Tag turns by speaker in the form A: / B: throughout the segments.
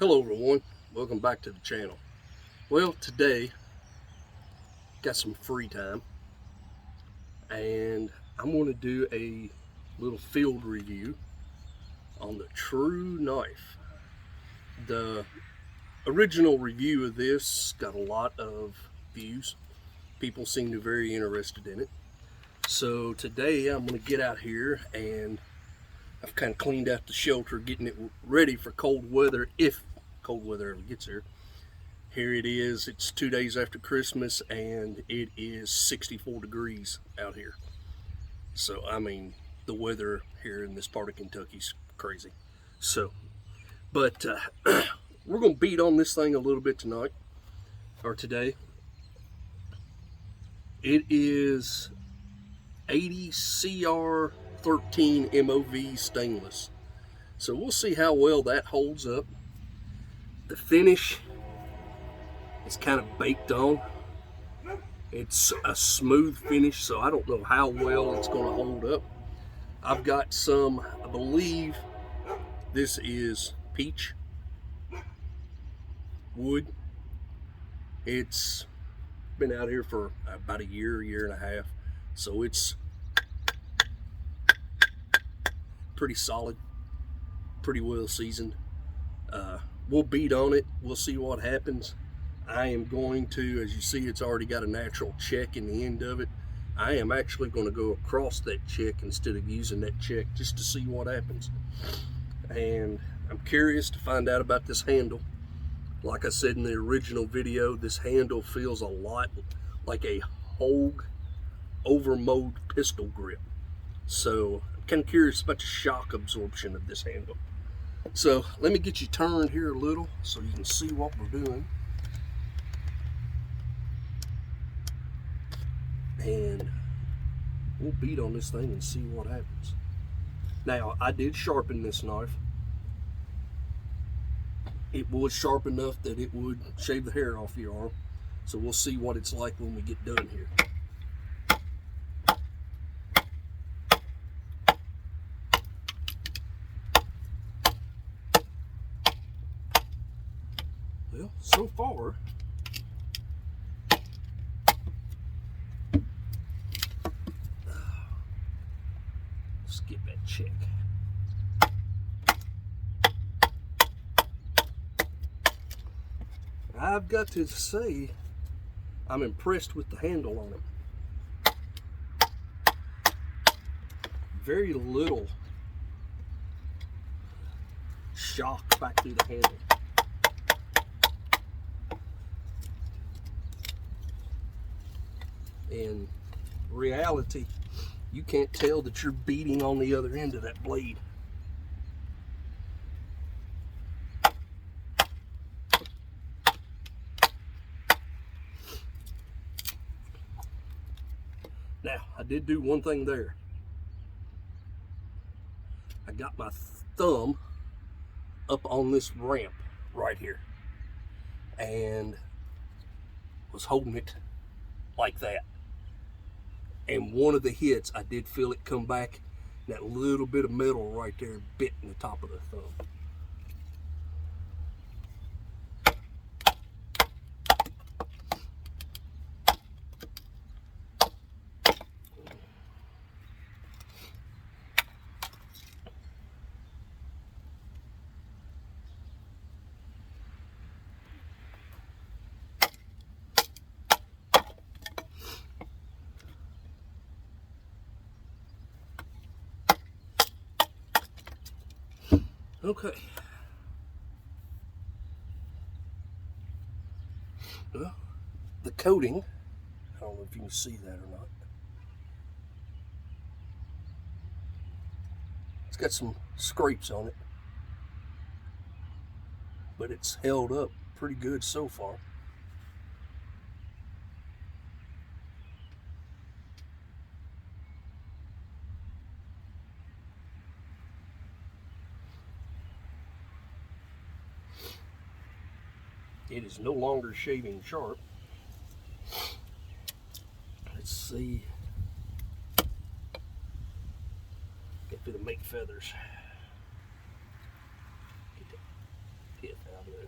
A: Hello everyone, welcome back to the channel. Well, today got some free time and I'm going to do a little field review on the True Knife. The original review of this got a lot of views. People seem to be very interested in it. So today I'm going to get out here and I've kind of cleaned out the shelter, getting it ready for cold weather, if cold weather ever gets here. Here it is, it's 2 days after Christmas and it is 64 degrees out here. So, I mean, the weather here in this part of Kentucky's crazy. So, but we're going to beat on this thing a little bit tonight, or today. It is 80 CR 13 MOV stainless. So we'll see how well that holds up. The finish is kind of baked on. It's a smooth finish, so I don't know how well it's going to hold up. I've got some, I believe this is peach wood. It's been out here for about a year and a half, so it's pretty solid, pretty well seasoned. We'll beat on it, we'll see what happens. I am going to, as you see, it's already got a natural check in the end of it. I am actually going to go across that check instead of using that check just to see what happens. And I'm curious to find out about this handle. Like I said in the original video, this handle feels a lot like a Hogue overmowed pistol grip. So I'm kind of curious about the shock absorption of this handle. So let me get you turned here a little so you can see what we're doing. And we'll beat on this thing and see what happens. Now, I did sharpen this knife. It was sharp enough that it would shave the hair off your arm. So we'll see what it's like when we get done here. Well, so far, let's get that check. I've got to say, I'm impressed with the handle on it. Very little shock back through the handle. In reality, you can't tell that you're beating on the other end of that blade. Now, I did do one thing there. I got my thumb up on this ramp right here and was holding it like that. And one of the hits, I did feel it come back. That little bit of metal right there bit in the top of the thumb. Okay. Well, the coating, I don't know if you can see that or not. It's got some scrapes on it, but it's held up pretty good so far. It is no longer shaving sharp. Let's see if it'll make feathers. Get that pit out of there.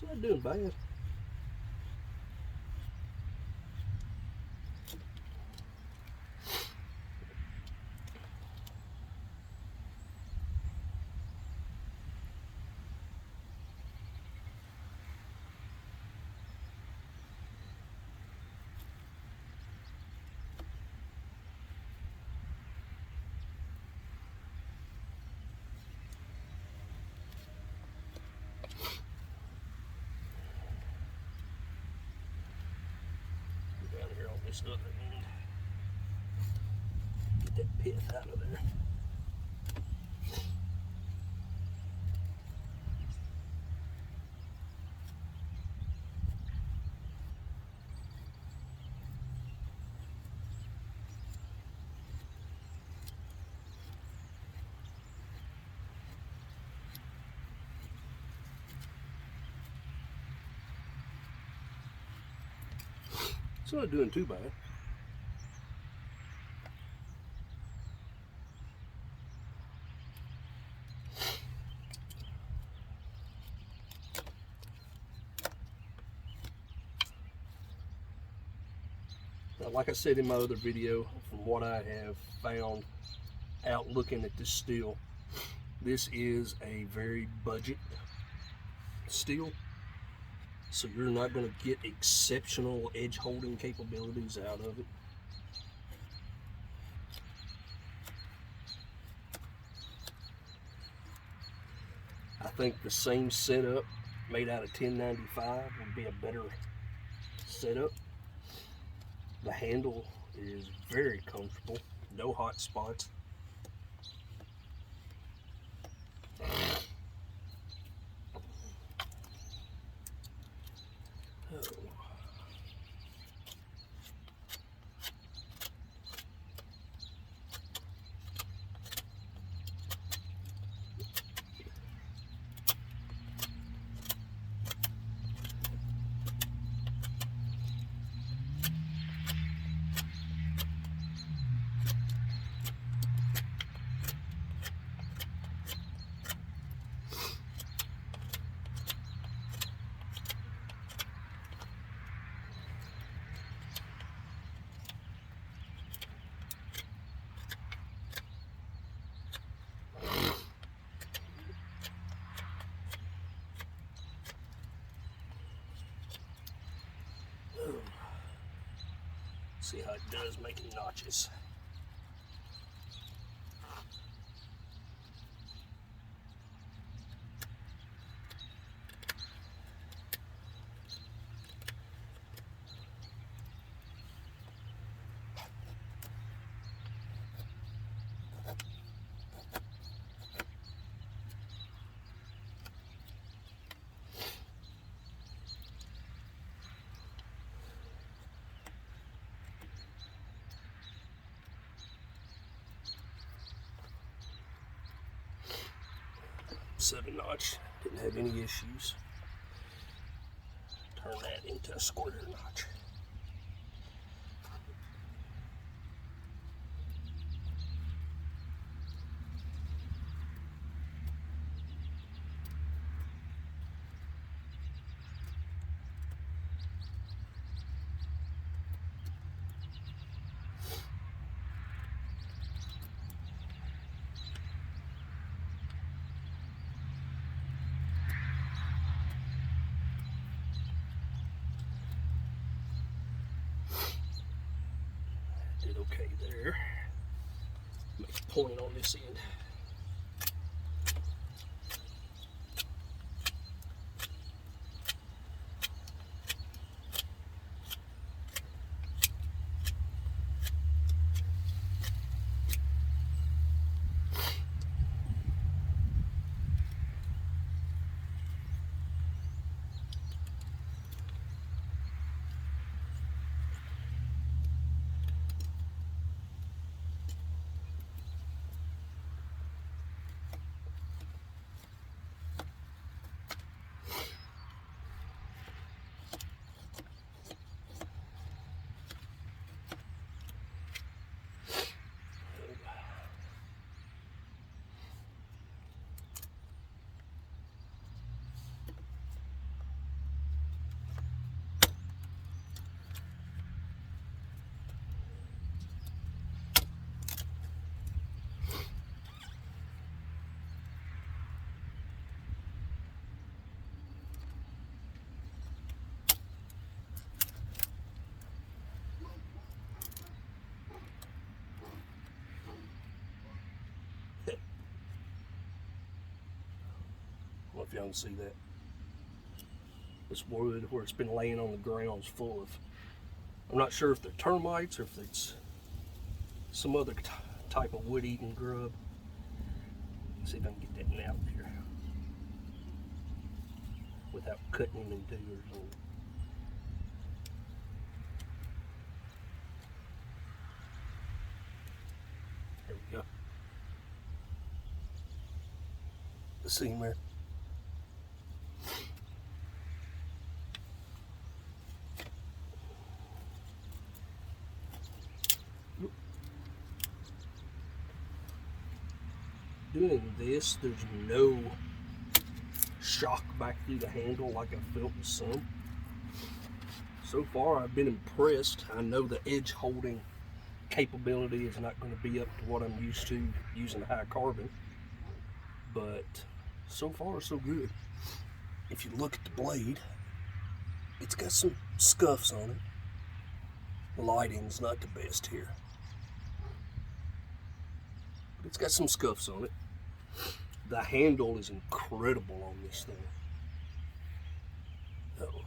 A: It's not doing bad. Down here on this other end. Get that pith out of there. It's not doing too bad. Now, like I said in my other video, from what I have found out looking at this steel, this is a very budget steel. So you're not going to get exceptional edge holding capabilities out of it. I think the same setup made out of 1095 would be a better setup. The handle is very comfortable, no hot spots. See how it does making notches. Seven notch, didn't have any issues. Turn that into a square notch. Did okay there. Make a point on this end. if y'all can see that. This wood where it's been laying on the ground is full of, I'm not sure if they're termites or if it's some other type of wood-eating grub. Let's see if I can get that out there without cutting him in two or something. There we go. See him there? Doing this, there's no shock back through the handle like I felt with some. So far, I've been impressed. I know the edge holding capability is not going to be up to what I'm used to using high carbon, but so far so good. If you look at the blade, it's got some scuffs on it. The lighting's not the best here, but it's got some scuffs on it. The handle is incredible on this thing. Oh.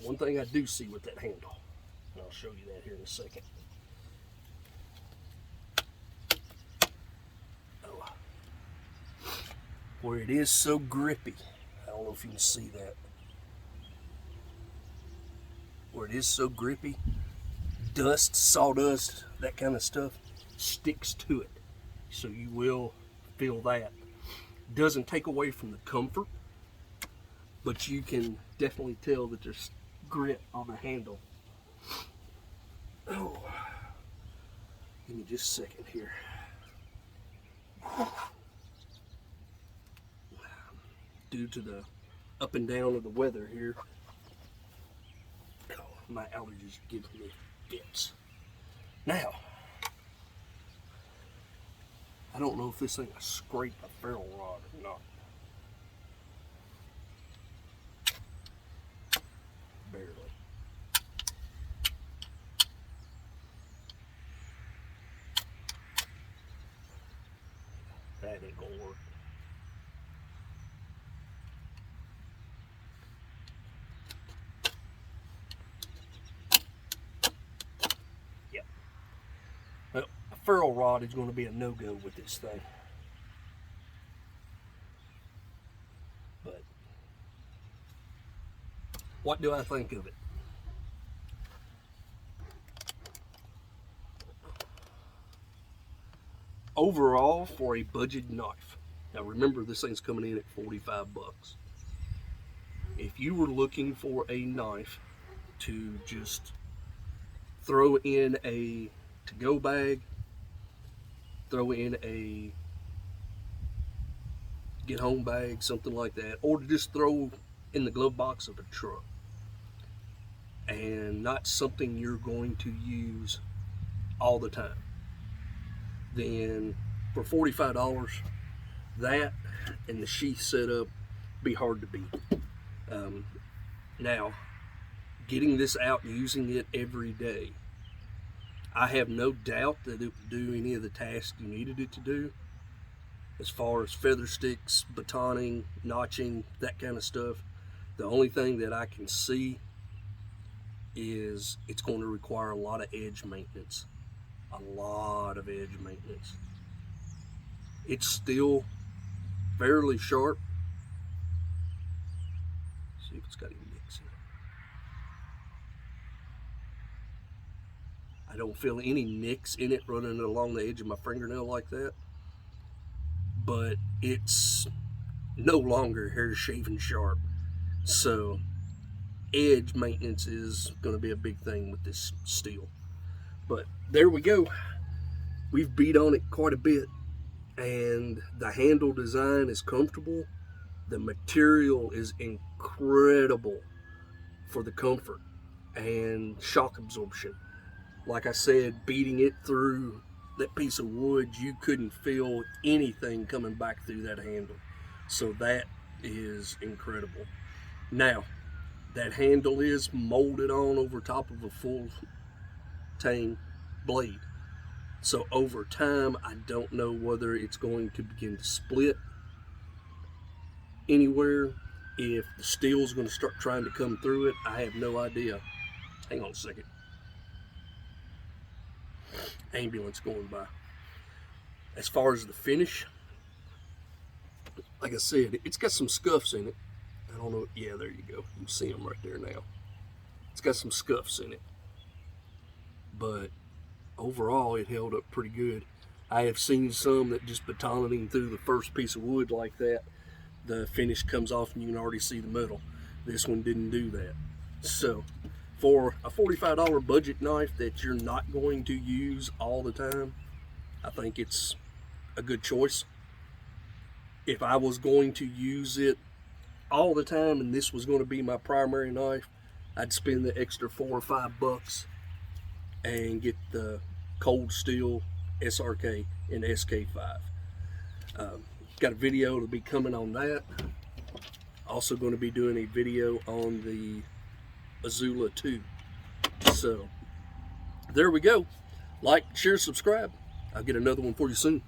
A: One thing I do see with that handle, and I'll show you that here in a second. Oh, where it is so grippy, I don't know if you can see that. Where it is so grippy, dust, sawdust, that kind of stuff sticks to it. So you will feel that. Doesn't take away from the comfort, but you can definitely tell that there's grit on the handle. Oh, give me just a second here. Due to the up and down of the weather here, oh, my allergies are giving me fits. Now, I don't know if this thing will scrape a ferrule rod or not. Barely. That ain't gonna work. Yep. Well, a ferrule rod is going to be a no-go with this thing. But what do I think of it? Overall, for a budget knife, now remember this thing's coming in at 45 bucks. If you were looking for a knife to just throw in a to-go bag, throw in a get-home bag, something like that, or to just throw in the glove box of a truck, and not something you're going to use all the time, then for $45, that and the sheath setup be hard to beat. Now, getting this out and using it every day, I have no doubt that it would do any of the tasks you needed it to do, as far as feather sticks, batoning, notching, that kind of stuff. The only thing that I can see is it's going to require a lot of edge maintenance. A lot of edge maintenance. It's still fairly sharp. See if it's got any nicks in it. I don't feel any nicks in it running along the edge of my fingernail like that. But it's no longer hair shaving sharp. So edge maintenance is going to be a big thing with this steel. But there we go. We've beat on it quite a bit, and the handle design is comfortable. The material is incredible for the comfort and shock absorption. Like I said, beating it through that piece of wood, you couldn't feel anything coming back through that handle. So that is incredible. Now, that handle is molded on over top of a full tang blade. So over time, I don't know whether it's going to begin to split anywhere. If the steel's going to start trying to come through it, I have no idea. Hang on a second. Ambulance going by. As far as the finish, like I said, it's got some scuffs in it. I don't know. Yeah, there you go. You can see them right there now. It's got some scuffs in it. But overall, it held up pretty good. I have seen some that just batoning through the first piece of wood like that, the finish comes off and you can already see the metal. This one didn't do that. So for a $45 budget knife that you're not going to use all the time, I think it's a good choice. If I was going to use it all the time and this was going to be my primary knife, I'd spend the extra $4 or $5 and get the Cold Steel SRK and SK5. Got a video to be coming on that. Also going to be doing a video on the Azula 2. So there we go. Like, share, subscribe. I'll get another one for you soon.